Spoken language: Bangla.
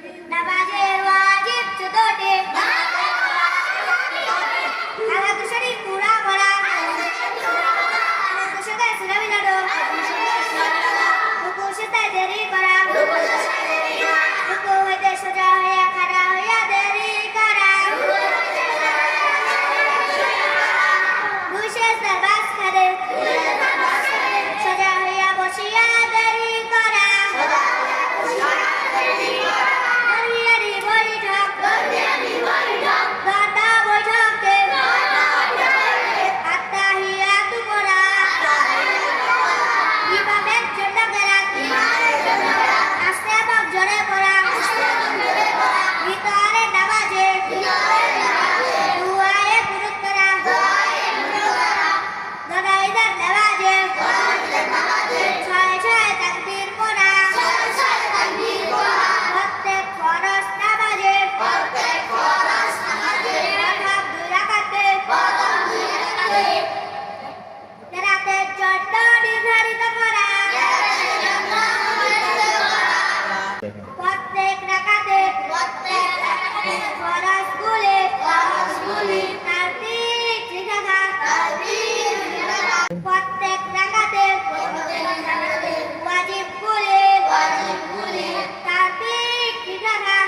নামাজের ওয়াজিব 14টি আয়াত শরীফ পুরা পড়া সাথে সূরা মিলানো রুকু সেজদায় দেরি করা রুকু হইতে সোজা হইয়া খাড়া হইয়া দেরি করা দুই সেজদার মাঝখানে সোজা হইয়া বসিয়া দেরি করা দরমিয়ানি বৈঠক গাদা বৈঠকে আত্তাহিয়াতু পড়া ইমামের জন্য কেরাত আস্তে এবং জোরে পড়া ভিতরে নামাজে দুয়ায়ে কুনুত করা জানাজার নামাজে ছয় ছয় তাকবীর পড়া প্রত্যেক ফরজ নামাজে প্রথম দুই রাকাতে কেরাতের জন্য নির্ধারিত করা প্রত্যেক রাকাতে ফরজগুলি তারতিব ঠিক রাখা প্রত্যেক রাকাতে ওয়াজিবগুলি তারতিব ঠিক রাখা